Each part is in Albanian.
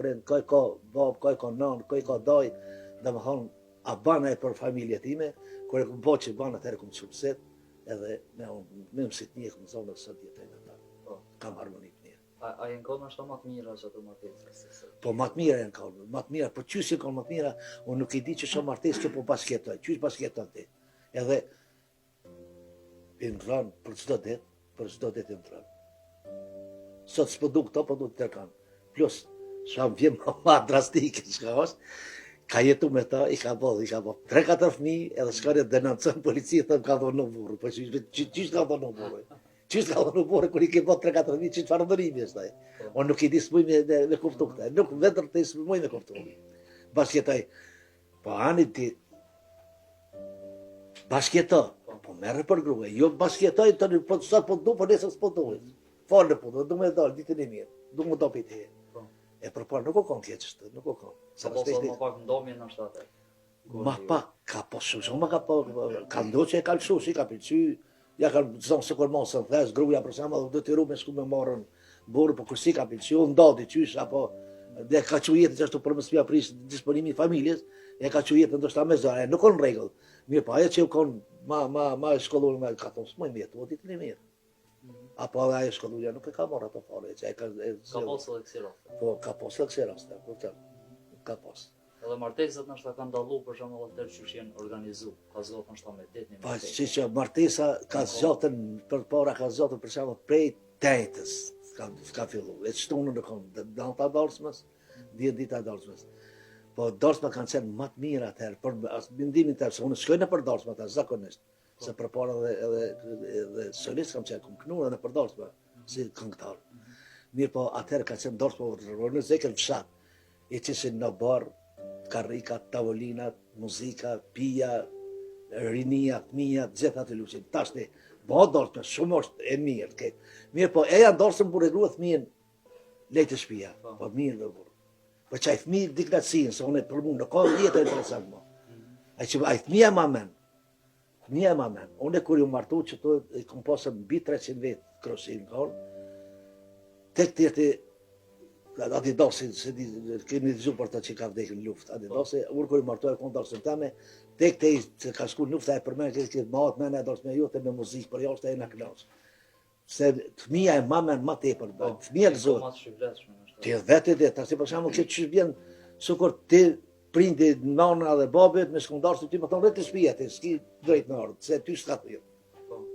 prind, kaj ka bab, kaj ka nan, kaj ka daj, dhe më thonë, a bana e për familje time, kër e këmë bo që bana atëherë këmë qëpësit, edhe me mësit një këmë zonë së djetë e në ta, kam harmonit mirë. A jenë ka nështë më të mira që të martesë? Po më të mira jenë ka, më të mira, po qysë jenë ka më të mira, unë nuk i di që shumë martesë që po basketoj, qysë basketoj ti, edhe i në rënë për çdo ditë i në rënë. Sot s'po du këto, po du të tërkanë. Plus, shumë vjen ma drastike që ka jetu me ta, i ka bo 3-4 fëmi, edhe shkare denancën policia, thëmë ka dhonë në burë, po qështë ka dhonë në burë? Qështë ka dhonë në burë, kër i ke bo 3-4 fëmi, qështë farë ndërimi është taj? Unë nuk i di s'muj me kuptu këta, nuk vetër të s'muj me kuptu. Bashkjetaj, po ani ti, bashkjetoj, po merre për gruve, jo bashkjetoj të një, po sot po du, po nesër s'po du. Falë në punë, du me dalë, ditën e mirë, du me do për të herë. E për parë nuk o konë kje qështë, nuk o konë. Ka posë më pak ndomje në shtate? Ma pak, ka posë shumë, ka ndo që e ka lëshu, si ka pëlqy, ja ka zonë se kur mosë në thes, gruja për sama, dhe të ru me shku me marën burë, po kërsi ka pëlqy, unë ndadi qysh, apo, dhe ka që jetë që ashtu për mësë pja prish disponimi familjes, e ka që jetë ndoshta me zare, nuk konë regull. Mirë pa, aje që u konë ma shkolluar, ka thonë, s'moj mirë, të ditë një mirë. Apo edhe ajo shkolluja nuk e ka marrë ato fare, që e ka... Ka posë edhe kësi raste? Po, ka posë edhe kësi raste, ka posë. Edhe martesat nështë ka ndalu për shumë edhe tërë që jenë organizu, ka zotën nështë me detë një Pa, që martesa ka zotën, për para ka zotën për shumë prej tejtës, ka fillu. E shtunë në konë, në ta dorsmës, dita dorsmës. Po, dorsma kanë qenë matë mirë atëherë, për bindimin tërë, se unë shkojnë për dorsma ta, zakonisht. Se për para edhe solist kam qenë, kom kënu edhe në për dorsma, si këngëtar. Mirë po, atëherë ka qenë dorsma, në zekën fshat, i qishin në barë, karrikat, tavolinat, muzika, pija, rinia, fëmija, gjitha të luqin. Tashti, bo dorsma, shumë është e mirë, këtë. Mirë po, e janë dorsëm për e grua fëmijën lejtë shpija, po mirë dhe burë. Po që a i fëmijë diknatësinë, se unë e për mund, në ka jetë e interesant mo. A i fëmija ma men, unë e kur ju martu që të i kom pasën mbi 300 vetë krosin konë, tek të jeti Adidasi, se kemi dëgju për ta që ka vdekin në luft, Adidasi, unë kur i martu e konë dalsën teme, tek të i që ka shku në lufta e për me, këtë maat mene e dalsën me jote me muzikë, për jashtë e në knasë. Se fëmija e ma men, ma tepër, fëmija gëzot. Ti vetë dhe, ta si për shamu këtë që vjen, sukur ti prindi nana dhe babet me shkundarës, ti më thonë rëtë të shpija ti, s'ki drejt në ardhë, se ty s'ka të jo.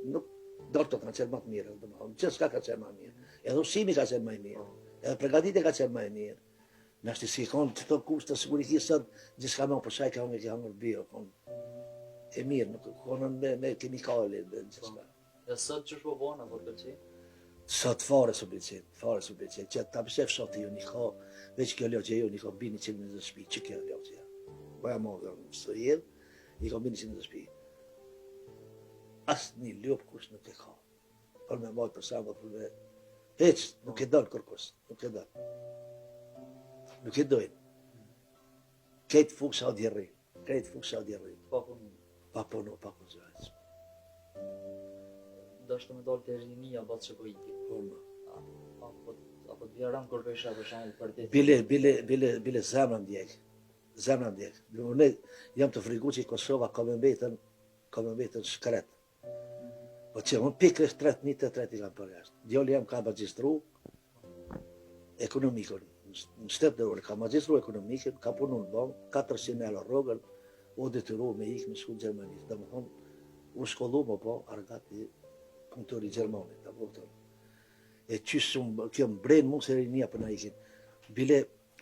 Nuk, dorë të kanë qenë ma të mirë, që s'ka ka qenë ma mirë, edhe usimi ka qenë ma mirë, edhe pregaditje ka qenë ma mirë. Në ashtë si konë të të kushtë të sigurikisë sëtë, gjithë ka me përshaj ka hongë e hongër bio, e mirë, nuk konën me kemikale dhe gjithë ka. E sëtë që shpo bona, po përqi? Sot fare së bëjqet, që ta përshef shoti ju një ka, veç kjo logje ju një ka bini që në shpi, që kjo logje. Baja ma dhe në së jedh, një ka bini që në shpi. Asë një ljopë kush nuk e ka. Për me majtë për samë, për me... Heq, nuk e dojnë kërkus, nuk e dojnë. Nuk e dojnë. Këtë fuksa o djerri, Pa punu, pa kuzajtë. Do është të me dollë të rinia, batë që po iti. Apo të vjaram kur pesha për shumë për të... Bile zemra ndjek. Unë jam të frigu që i Kosova ka me mbetën shkret. Po që unë pikrish 3 i kam për jashtë. Djoli jam ka magjistru ekonomikën. Në shtetë dhe ure, ka magjistru ekonomikën, ka punu në bankë, 400 euro rogën, u detyru me ikë me shku në Gjermanisë. Dhe më thonë, u shkollu më po, argati punëtori Gjermanit, ta po këtër. E qysë kjo më brenë mu se rinia për na ikin. Bile,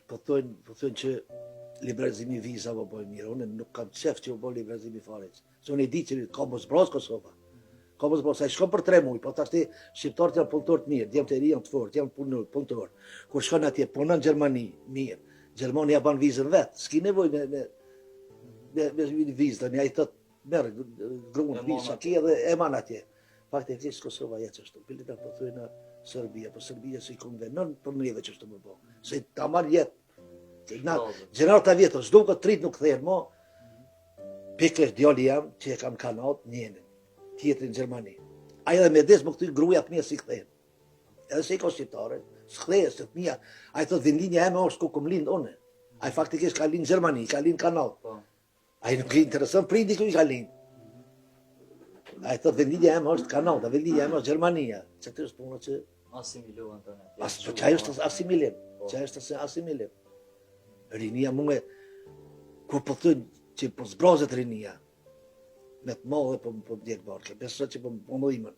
po thojnë që liberalizimi viza më bojë mirë, unë nuk kam qef që u bojë liberalizimi fareq. Se unë e di që ka mos bras Kosova. Ka mos bras, a i shkon për 3 muj, po të ashti shqiptarët janë punëtor të mirë, djemë të ri janë të fort, janë punëtor. Kur shkon atje, punën Gjermani, mirë. Gjermani ja ban vizën vetë, s'ki nevoj me vizën, ja i thot, merë, grunë, vizë, ki edhe e man atje. Faktikisht Kosova jetë qështu, pilit e përthuj në Serbia, po Serbia si konvenon për njëve qështu më bo. Se ta marrë jetë, gjenarët a vjetër, s'du këtë trit nuk thejnë, mo, pikër djali jam që e kam kanat njënin, tjetërin Gjermani. A edhe me desë më këty gruja të mirë si këthejnë. Edhe se i ka shqiptare, s'kthehet të fëmia. Ai thotë vendinja eme është ku kom lind unë. Ai faktikisht ka lind në Gjermani, ka lind Kanal. Po. Ai nuk i intereson prindi ku i ka lind. Ai thotë vendinja eme është Kanada, vendinja eme është Gjermania. Çfarë është puna që Asimiluan të ne. as po çaj është asimilim. Çaj është asimilim. Rinia mua kur po thon që po zbrozet rinia me të madhe po vjen barke. Besoj që po mëimën.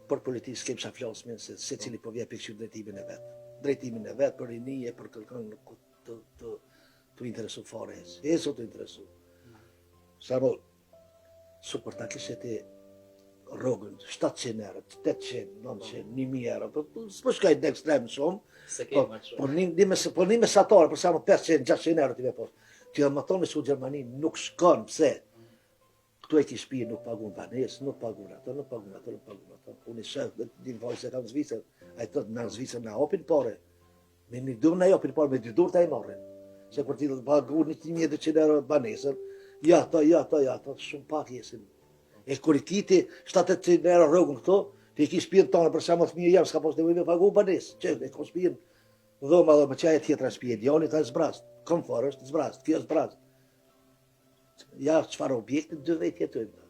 Për politikë s'kem sa flasmin se secili po vjen pikë drejtimin e vet. Drejtimin e vet për rinie, për kërkon të interesu fare. E sot të interesu. Sa mo super ta kishe ti rrogën 700 euro, 800, 900, 1000 euro, po s'po shkaj në ekstrem shumë. Se ke më shumë. Po një mesatar, për shembull 500, 600 euro ti me pas. Kjo më thonë se Gjermani nuk shkon, pse? Këtu e ki shtëpi nuk pagun banesë, nuk pagun ato, nuk pagun ato, nuk pagun ato. Unë i shef, din vajzë se kam Zvicër, ai thotë na Zvicër na hapin pare. Me një dur na hapin pare, me dy dur ta i marrin. Se për ti pagun 1200 euro banesën, ja ato shumë pak jesin. E kur i kiti 700 euro rrogën këto, ti ki shtëpinë tonë për shembull fëmijë jam s'ka pas nevojë me pagu banesë. Çe e ka shtëpinë dhoma dhe me çaje tjetra shtëpi, djali ka zbrast. Komfort është zbrast, kjo është zbrast. Ja, çfarë objekti dy vetë jetojmë.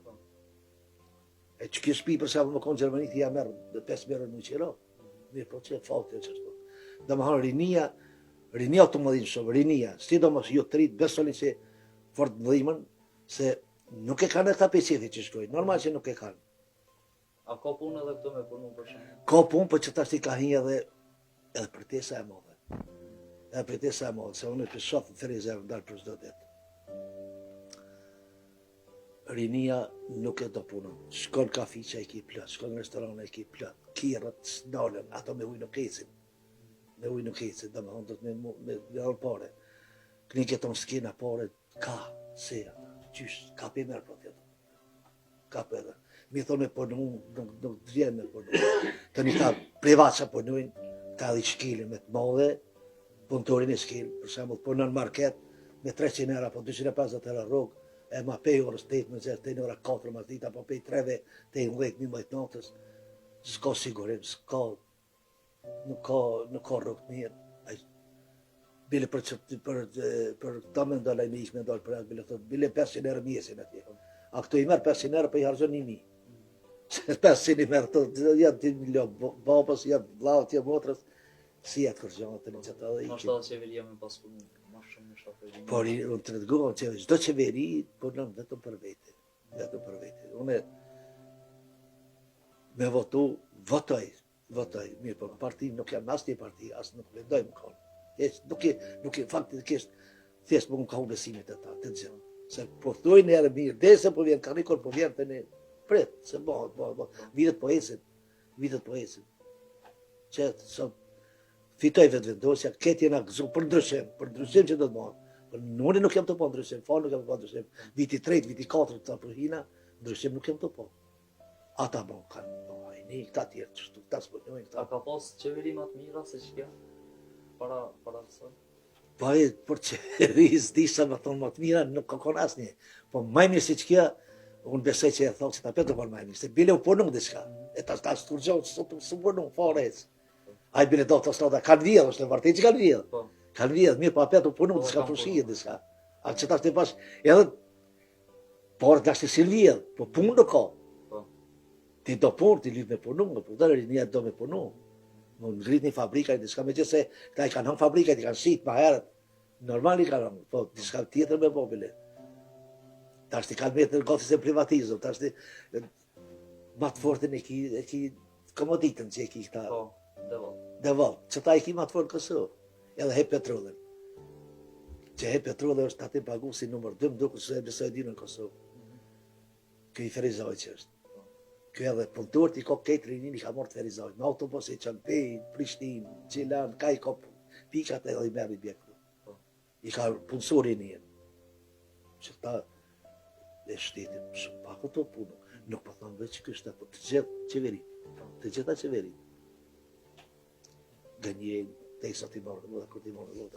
E që kjo shtëpi për shembull më konë Gjermani ti ja merr 5 euro në qiro. Mirë, po çe falte çështë. Domethënë rinia të mëdhin shumë, rinia, sidomos ju të rit besoni se fort mëdhimën se nuk e kanë ata pesëti që shkojnë. Normal që nuk e kanë. A ka punë edhe këtu me punu për shembull? Ka punë, po që tash ti ka hinj edhe pretesa e madhe. Edhe pretesa e madhe, se unë të shoh të rezervë ndal për çdo ditë. Rinia nuk e do punën. Shkon kafiqe e ki plot, shkon në restoran e ki plot. Kirët s'dalen, ato me ujë nuk ecin. Me ujë nuk ecin, domethënë do të me dhënë pare. Knikë ton skina pare ka, se qysh, ka për merë për tjetë. Ka për edhe. Mi thonë me punu, nuk të vjen me punu. Të një ta privat që punujnë, ta edhe shkilin me të madhe, punëtorin e shkil, për shembull punon në market, me 300 euro, po 250 euro rrugë, e ma pej orës 8, 10, ora 4 mas dita, po pej 3, 10, 11 natës, s'ka sigurim, nuk ka rrugë mirë. Bile për ta me ndalaj me ishme ndalë për atë, bile 500 euro mjesin atje. A këto i merë 500 euro për i harëzën 1000. 500 i merë të, janë 10 milion, babës, janë vlavët, janë motrës, si jetë kërgjanë të një qëta dhe i Ma shta qeveria me pas punu, ma shumë në shafërin. Por unë të rëtëgohën që çdo qeveri punon vetëm për vete. Vetëm për vete. Unë me votoj, mirë, por parti nuk jam asnjë parti, as nuk mendoj më konë. Nuk e faktikisht thjesht më ka besimit e ta, të gjë. Se po thojnë erë mirë, dese po vjen karikor, po vjen të ne prit, se vitet po esin. Qëtë, so, fitoj vetë vendosja, këtë jena gëzu për ndryshim që do të marë. Për nëri nuk jam të po ndryshim, fa nuk jam të po ndryshim. Viti 3, viti 4, të për hina, ndryshim nuk jam të po. Ata bon kanë, një këta tjerë, qështu, këta s'pojnojnë këta. A ka pas qeveri ma të mira se që kja? Para kësaj? Po e, për qeveris, disha më thonë më të mira, nuk ka konë asnjë. Po maj mirë si që kja, unë besoj që e thokë që ta petë për maj mirë, se bile u punu në diçka. E ta sturgjohë që së punu, fare ecë. Ai bile do të strada, kanë vjedhë, është në vërtet që kanë vjedhë. Po. Kanë vjedhë, mirë, po apet u punu, diçka përshije, diçka. A që ta shte pash, edhe, por të ashtë si vjedhë, po punë nuk ka. Po. Ti do punë, ti lidh me punu, po dhe rinia do me punu. Më ngrit një fabrika, diçka me që se, këta i kanë hënë fabrika, i kanë shqit ma herët. Normal i kanë hënë, po diçka tjetër me po bile. Ta është i kanë metë në gati se privatizëm, ta është i ma të fortin e ki komoditën që e ki këta. Po, deval. Deval, që ta i ki ma të fortin Kosovë, edhe hep petrolin. Që hep petrolin është ta ti pagu si numër 2, duke se e besoj dinë në Kosovë. Kjo i Ferizaj që është. Kjo edhe punëtorët i ka këtë rinin i ka morë të Ferizaj. Me autobus i Qanpej, Prishtin, Gjilan, ka i ka pikat edhe i merë i bjekru. I ka punësor rinin. Që ta e shtetin shumë pak të punu. Nuk po thonë veç kështë të gjithë qeveri. Të gjitha qeveri. Gënjen, te i sa ti morë, dhe kur ti morë,